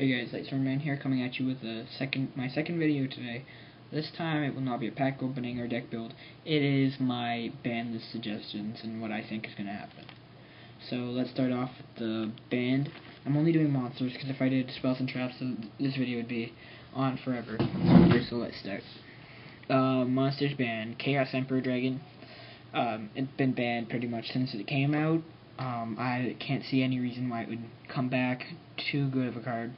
Hey guys, Lightstormman here, coming at you with my second video today. This time it will not be a pack opening or deck build. It is my ban list suggestions and what I think is going to happen. So let's start off with the band. I'm only doing monsters because if I did spells and traps, this video would be on forever. So let's start. Monsters banned. Chaos Emperor Dragon. It's been banned pretty much since it came out. I can't see any reason why it would come back. Too good of a card.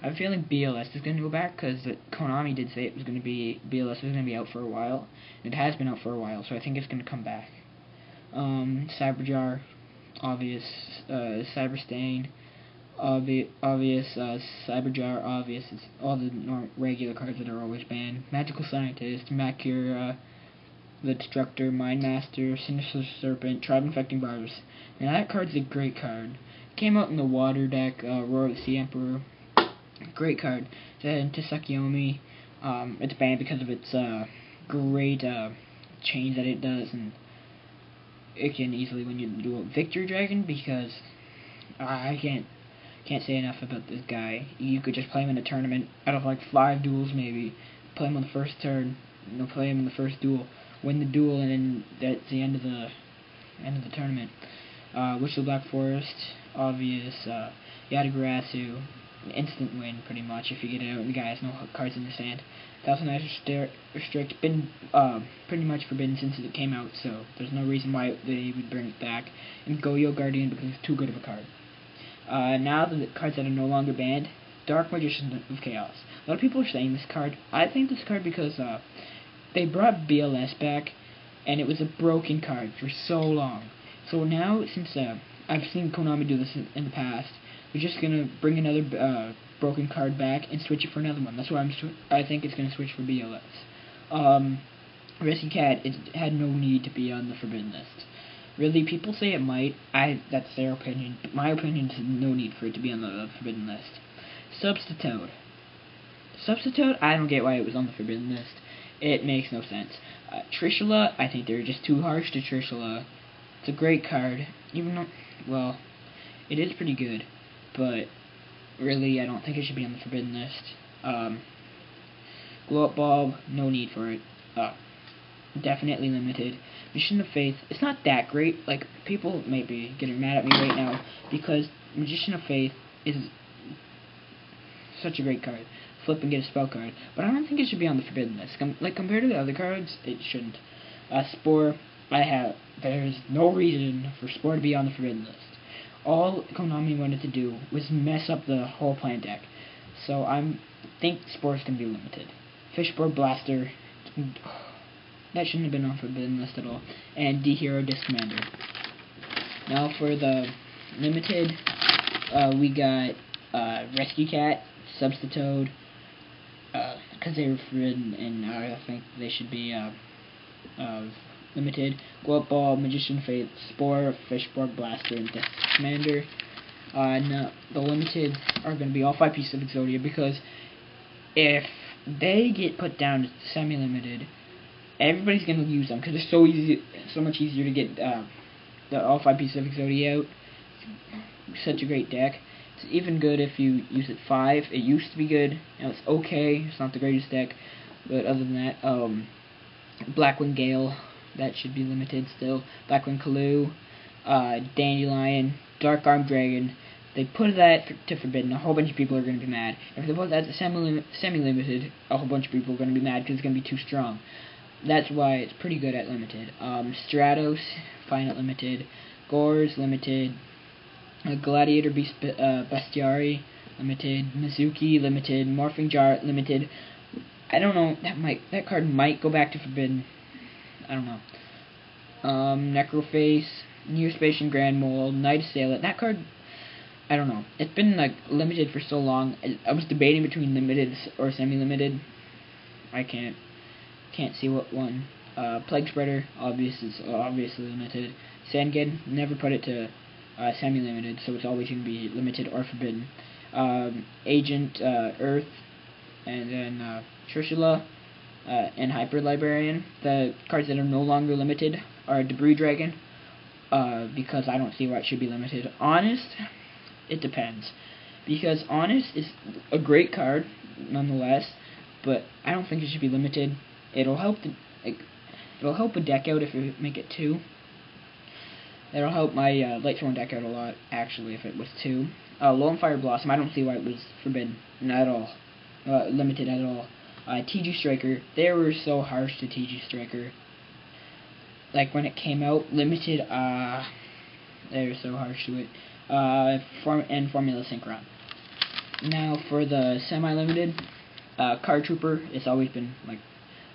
I have a feeling BLS is going to go back because Konami did say it was going to be BLS was going to be out for a while. It has been out for a while, so I think it's going to come back. Cyberjar, obvious. Cyberstain, obvious. Cyberjar, obvious. It's all the regular cards that are always banned. Magical Scientist, Makura, the Destructor, Mind Master, Sinister Serpent, Tribe Infecting Barbs. Now that card's a great card. It came out in the Water deck, Roar of the Sea Emperor. Great card. Then Tsukuyomi, it's banned because of its great change that it does, and it can easily win you the duel. Victory Dragon, because I can't say enough about this guy. You could just play him in a tournament out of like 5 duels maybe. Play him on the first turn. Play him in the first duel. Win the duel, and then that's the end of the tournament. Witch of the Black Forest, obvious. Yatagarasu, an instant win pretty much if you get it out and the guy has no cards in his hand. Thousand Eyes Restrict, been pretty much forbidden since it came out, so there's no reason why they would bring it back. And Goyo Guardian, because it's too good of a card. Now the cards that are no longer banned, Dark Magician of Chaos. A lot of people are saying this card. I think this card because they brought BLS back, and it was a broken card for so long. So now, since I've seen Konami do this in the past, they're just gonna bring another broken card back and switch it for another one. That's why I think it's gonna switch for BLS. Rescue Cat, it had no need to be on the forbidden list. Really, people say it might. That's their opinion. But my opinion is no need for it to be on the forbidden list. Substitute. I don't get why it was on the forbidden list. It makes no sense. Trishula, I think they're just too harsh to Trishula. It's a great card, even though, well, it is pretty good, but really, I don't think it should be on the forbidden list. Glow Up Bulb, no need for it. Definitely limited. Magician of Faith, it's not that great. Like, people may be getting mad at me right now because Magician of Faith is such a great card. Flip and get a spell card, but I don't think it should be on the forbidden list. Compared to the other cards, it shouldn't. Spore, there's no reason for Spore to be on the forbidden list. All Konami wanted to do was mess up the whole plant deck, so I think Spore's gonna be limited. Fishboard Blaster, that shouldn't have been on forbidden list at all. And D-Hero Disc Commander. Now for the limited, we got Rescue Cat, Substitute, because they were forbidden, and I think they should be limited. Glow Up Ball, Magician Faith, Spore, Fishboard Blaster, and Disc Commander. No, the limited are going to be all 5 pieces of Exodia, because if they get put down to semi-limited, everybody's going to use them because they're so much easier to get all 5 pieces of Exodia out. Such a great deck. It's even good if you use it 5. It used to be good. Now it's okay. It's not the greatest deck, but other than that, Blackwing Gale, that should be limited still. Blackwing Kalu, Dandelion, Dark Arm Dragon. They put that to forbidden. A whole bunch of people are going to be mad. If they put that to semi-limited, a whole bunch of people are going to be mad because it's going to be too strong. That's why it's pretty good at limited. Stratos, fine at limited. Gores, limited. Gladiator Beast Bestiari, limited. Mizuki, limited. Morphing Jar, limited. I don't know. That card might go back to forbidden. I don't know. Necroface, Neospatian Grand Mole, Night Assailant. That card, I don't know. It's been like limited for so long. I was debating between limited or semi-limited. I can't see what one. Plague Spreader, obviously limited. Sangen, never put it to semi-limited, so it's always going to be limited or forbidden. Agent Earth, and then Trishula, and Hyper Librarian. The cards that are no longer limited are Debris Dragon, because I don't see why it should be limited. Honest, it depends. because Honest is a great card nonetheless, but I don't think it should be limited. It'll help it'll help a deck out if you make it 2. It'll help my Lightsworn deck out a lot, actually, if it was 2. Lone Fire Blossom, I don't see why it was forbidden at all. Limited at all. TG Striker, they were so harsh to TG Striker. Like, when it came out, limited, they were so harsh to it. And Formula Synchron. Now, for the semi-limited, Card Trooper, it's always been, like,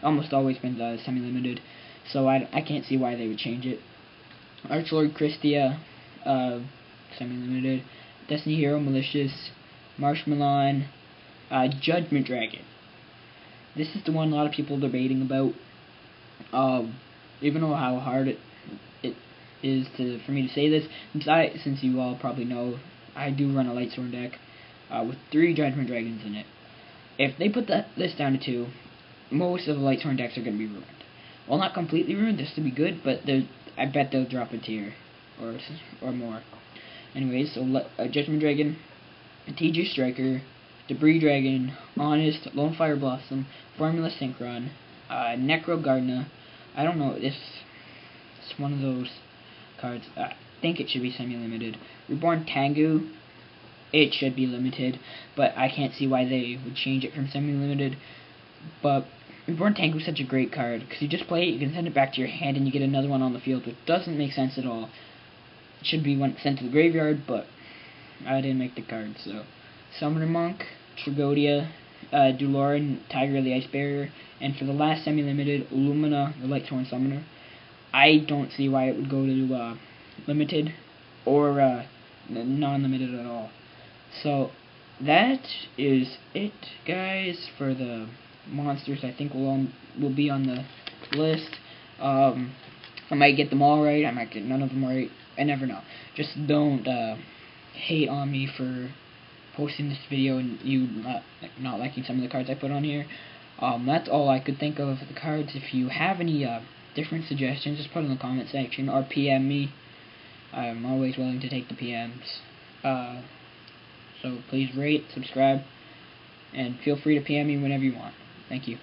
almost always been semi-limited, so I can't see why they would change it. Archlord Christia, semi-limited. Destiny Hero Malicious, Marshmallow, Judgment Dragon. This is the one a lot of people are debating about. Even though how hard it is for me to say this, since you all probably know, I do run a Lightsworn deck with 3 Judgment Dragons in it. If they put this down to 2, most of the Lightsworn decks are going to be ruined. Well, not completely ruined, this to be good, but I bet they'll drop a tier or more. Anyways, so Judgment Dragon, TG Striker, Debris Dragon, Honest, Lone Fire Blossom, Formula Synchron, Necro Gardener. I don't know, it's one of those cards. I think it should be semi-limited. Reborn Tengu, it should be limited, but I can't see why they would change it from semi-limited. But Reborn Tengu is such a great card, because you just play it, you can send it back to your hand, and you get another one on the field, which doesn't make sense at all. It should be sent to the graveyard, but I didn't make the card, so. Summoner Monk, Tragodia, Duloran, Tiger of the Ice Barrier, and for the last semi-limited, Illumina, the Lightsworn Summoner. I don't see why it would go to limited or non-limited at all. So that is it, guys, for the monsters. I think will be on the list. I might get them all right. I might get none of them right. I never know. Just don't hate on me for posting this video and you not liking some of the cards I put on here. That's all I could think of the cards. If you have any different suggestions, just put in the comment section or PM me. I'm always willing to take the PMs. So please rate, subscribe, and feel free to PM me whenever you want. Thank you.